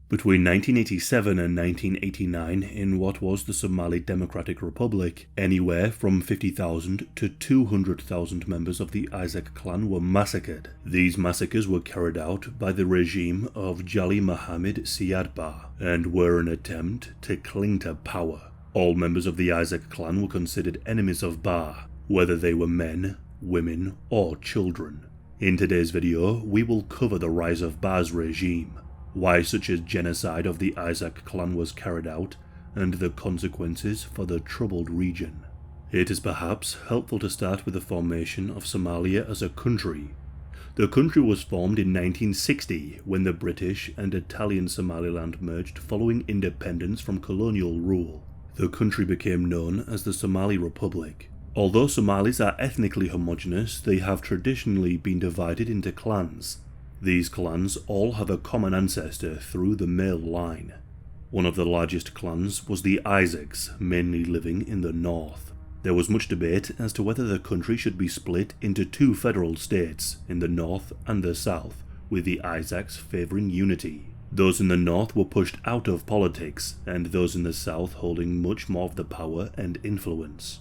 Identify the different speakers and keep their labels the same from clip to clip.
Speaker 1: Between 1987 and 1989, in what was the Somali Democratic Republic, anywhere from 50,000 to 200,000 members of the Isaaq clan were massacred. These massacres were carried out by the regime of Jali Mohammed Siad Barre and were an attempt to cling to power. All members of the Isaaq clan were considered enemies of Barre, whether they were men, women, or children. In today's video, we will cover the rise of Barre's regime, why such a genocide of the Isaaq clan was carried out, and the consequences for the troubled region. It is perhaps helpful to start with the formation of Somalia as a country. The country was formed in 1960 when the British and Italian Somaliland merged following independence from colonial rule. The country became known as the Somali Republic. Although Somalis are ethnically homogeneous, they have traditionally been divided into clans. These clans all have a common ancestor through the male line. One of the largest clans was the Isaaqs, mainly living in the north. There was much debate as to whether the country should be split into two federal states, in the north and the south, with the Isaaqs favouring unity. Those in the north were pushed out of politics, and those in the south holding much more of the power and influence.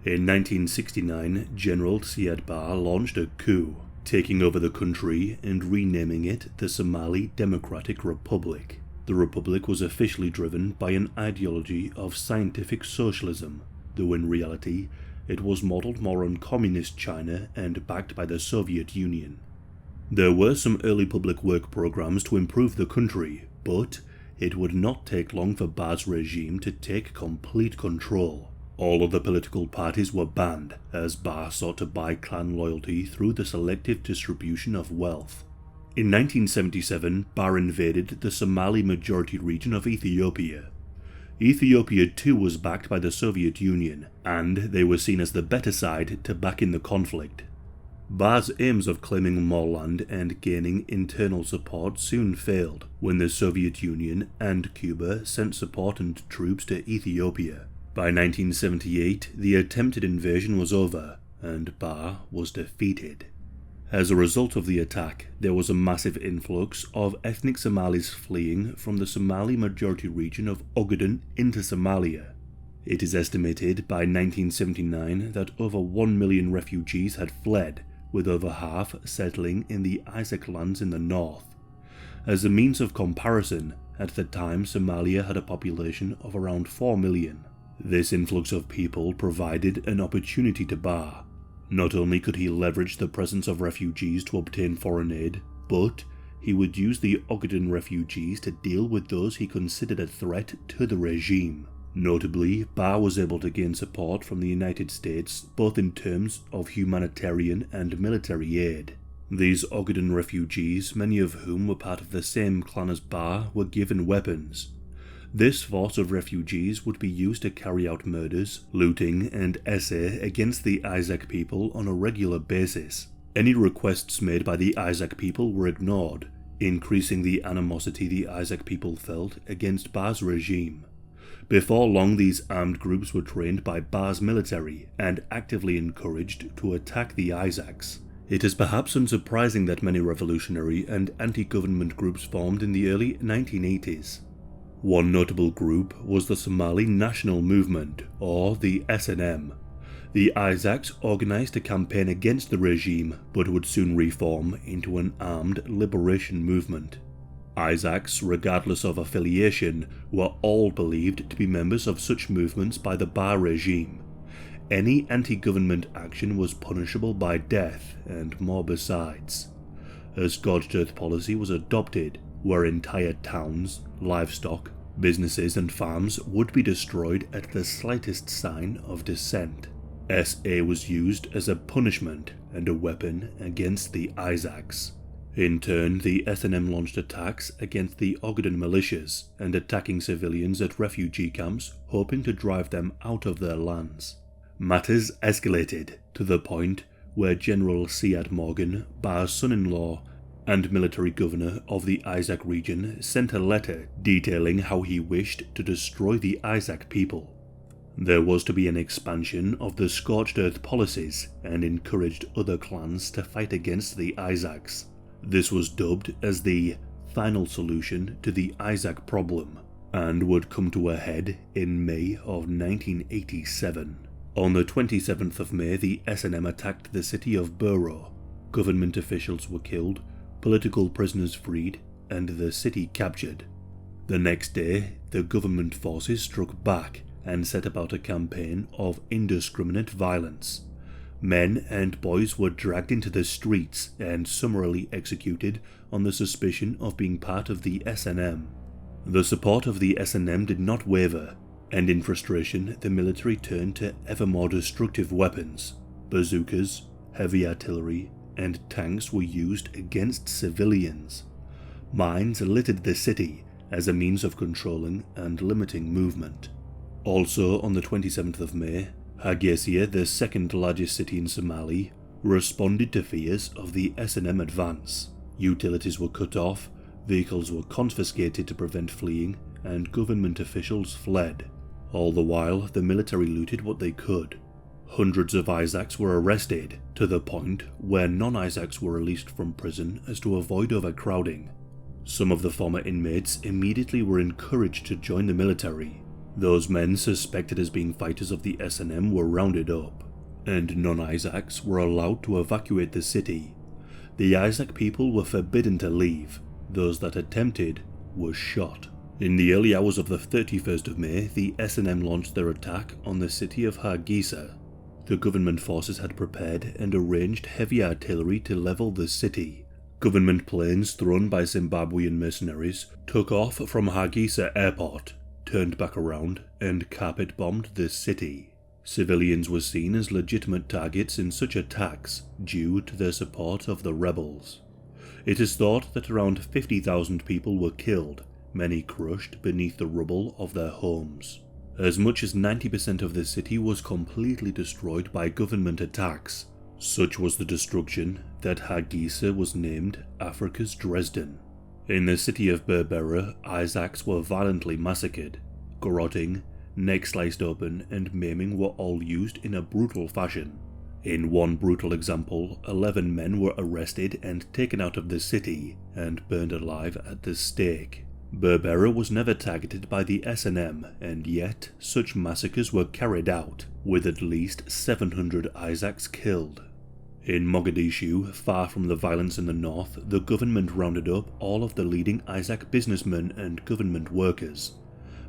Speaker 1: In 1969, General Siad Barre launched a coup, taking over the country and renaming it the Somali Democratic Republic. The republic was officially driven by an ideology of scientific socialism, though in reality it was modelled more on communist China and backed by the Soviet Union. There were some early public work programs to improve the country, but it would not take long for Barre's regime to take complete control. All other political parties were banned, as Barre sought to buy clan loyalty through the selective distribution of wealth. In 1977, Barre invaded the Somali majority region of Ethiopia. Ethiopia too was backed by the Soviet Union, and they were seen as the better side to back in the conflict. Barre's aims of claiming more land and gaining internal support soon failed when the Soviet Union and Cuba sent support and troops to Ethiopia. By 1978, the attempted invasion was over, and Barre was defeated. As a result of the attack, there was a massive influx of ethnic Somalis fleeing from the Somali majority region of Ogaden into Somalia. It is estimated by 1979 that over 1 million refugees had fled, with over half settling in the Isaaq lands in the north. As a means of comparison, at the time Somalia had a population of around 4 million. This influx of people provided an opportunity to Barre. Not only could he leverage the presence of refugees to obtain foreign aid, but he would use the Ogaden refugees to deal with those he considered a threat to the regime. Notably, Barre was able to gain support from the United States both in terms of humanitarian and military aid. These Ogaden refugees, many of whom were part of the same clan as Barre, were given weapons. This force of refugees would be used to carry out murders, looting, and essay against the Isaaq people on a regular basis. Any requests made by the Isaaq people were ignored, increasing the animosity the Isaaq people felt against Barre's regime. Before long, these armed groups were trained by Barre's military and actively encouraged to attack the Isaaqs. It is perhaps unsurprising that many revolutionary and anti-government groups formed in the early 1980s. One notable group was the Somali National Movement, or the SNM. The Isaaqs organised a campaign against the regime, but would soon reform into an armed liberation movement. Isaaqs, regardless of affiliation, were all believed to be members of such movements by the Barre regime. Any anti-government action was punishable by death, and more besides. A scorched earth policy was adopted, where entire towns, livestock, businesses and farms would be destroyed at the slightest sign of dissent. SA was used as a punishment and a weapon against the Isaaqs. In turn, the SNM launched attacks against the Ogaden militias and attacking civilians at refugee camps, hoping to drive them out of their lands. Matters escalated to the point where General Siad Morgan, Barre's son-in-law, and military governor of the Isaaq region sent a letter detailing how he wished to destroy the Isaaq people. There was to be an expansion of the scorched earth policies and encouraged other clans to fight against the Isaaqs. This was dubbed as the final solution to the Isaaq problem, and would come to a head in May of 1987. On the 27th of May, the SNM attacked the city of Burao. Government officials were killed, political prisoners freed, and the city captured. The next day, the government forces struck back and set about a campaign of indiscriminate violence. Men and boys were dragged into the streets and summarily executed on the suspicion of being part of the SNM. The support of the SNM did not waver, and in frustration the military turned to ever more destructive weapons. Bazookas, heavy artillery, and tanks were used against civilians. Mines littered the city as a means of controlling and limiting movement. Also on the 27th of May, Hargeisa, the second largest city in Somalia, responded to fears of the SNM advance. Utilities were cut off, vehicles were confiscated to prevent fleeing, and government officials fled. All the while, the military looted what they could. Hundreds of Isaaqs were arrested, to the point where non-Isaaqs were released from prison as to avoid overcrowding. Some of the former inmates immediately were encouraged to join the military. Those men suspected as being fighters of the SNM were rounded up, and non-Isaaqs were allowed to evacuate the city. The Isaaq people were forbidden to leave. Those that attempted were shot. In the early hours of the 31st of May, the SNM launched their attack on the city of Hargeisa. The government forces had prepared and arranged heavy artillery to level the city. Government planes thrown by Zimbabwean mercenaries took off from Hargeisa airport, turned back around, and carpet-bombed the city. Civilians were seen as legitimate targets in such attacks due to their support of the rebels. It is thought that around 50,000 people were killed, many crushed beneath the rubble of their homes. As much as 90% of the city was completely destroyed by government attacks. Such was the destruction that Hargeisa was named Africa's Dresden. In the city of Barre, Isaaqs were violently massacred. Garroting, neck sliced open, and maiming were all used in a brutal fashion. In one brutal example, 11 men were arrested and taken out of the city and burned alive at the stake. Barre was never targeted by the SNM, and yet such massacres were carried out, with at least 700 Isaaqs killed. In Mogadishu, far from the violence in the north, the government rounded up all of the leading Isaaq businessmen and government workers.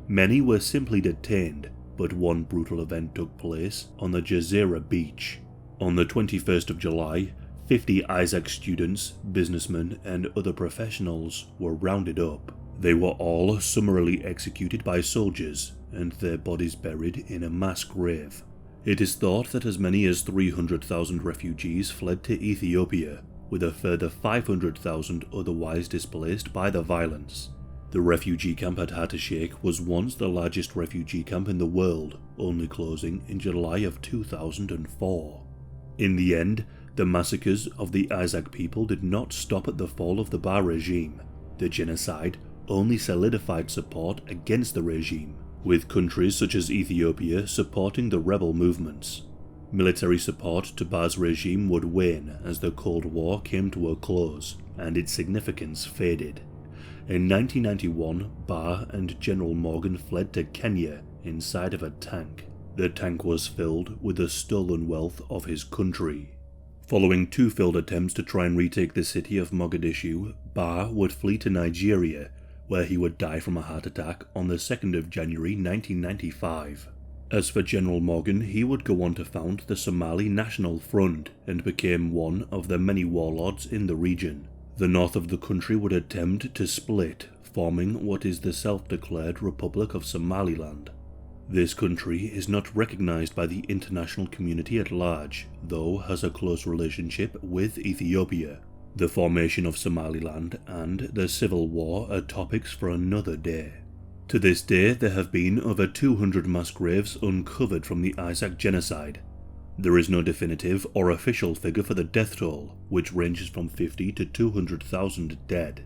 Speaker 1: Many were simply detained, but one brutal event took place on the Jazeera beach. On the 21st of July, 50 Isaaq students, businessmen, and other professionals were rounded up. They were all summarily executed by soldiers, and their bodies buried in a mass grave. It is thought that as many as 300,000 refugees fled to Ethiopia, with a further 500,000 otherwise displaced by the violence. The refugee camp at Hargeisa was once the largest refugee camp in the world, only closing in July of 2004. In the end, the massacres of the Isaaq people did not stop at the fall of the Barre regime. The genocide only solidified support against the regime, with countries such as Ethiopia supporting the rebel movements. Military support to Barre's regime would wane as the Cold War came to a close, and its significance faded. In 1991, Barre and General Morgan fled to Kenya inside of a tank. The tank was filled with the stolen wealth of his country. Following two failed attempts to try and retake the city of Mogadishu, Barre would flee to Nigeria, where he would die from a heart attack on the 2nd of January 1995. As for General Morgan, he would go on to found the Somali National Front and became one of the many warlords in the region. The north of the country would attempt to split, forming what is the self-declared Republic of Somaliland. This country is not recognized by the international community at large, though has a close relationship with Ethiopia. The formation of Somaliland and the civil war are topics for another day. To this day, there have been over 200 mass graves uncovered from the Isaaq genocide. There is no definitive or official figure for the death toll, which ranges from 50 to 200,000 dead.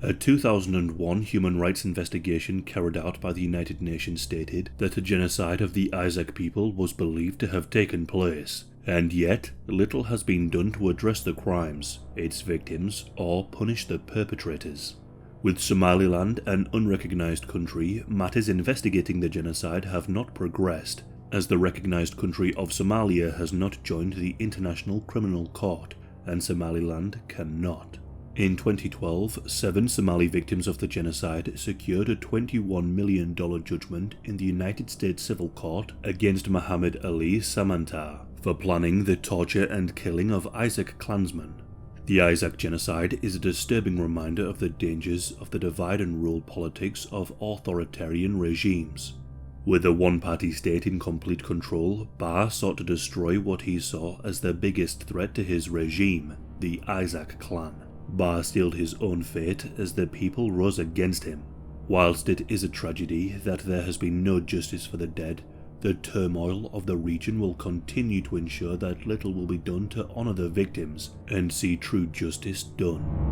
Speaker 1: A 2001 human rights investigation carried out by the United Nations stated that a genocide of the Isaaq people was believed to have taken place, and yet little has been done to address the crimes, its victims, or punish the perpetrators. With Somaliland an unrecognised country, matters investigating the genocide have not progressed, as the recognised country of Somalia has not joined the International Criminal Court, and Somaliland cannot. In 2012, 7 Somali victims of the genocide secured a $21 million judgment in the United States Civil Court against Mohammed Ali Samanta for planning the torture and killing of Isaaq clansmen. The Isaaq genocide is a disturbing reminder of the dangers of the divide and rule politics of authoritarian regimes. With a one-party state in complete control, Barre sought to destroy what he saw as the biggest threat to his regime, the Isaaq clan. Barre sealed his own fate as the people rose against him. Whilst it is a tragedy that there has been no justice for the dead, the turmoil of the region will continue to ensure that little will be done to honour the victims and see true justice done.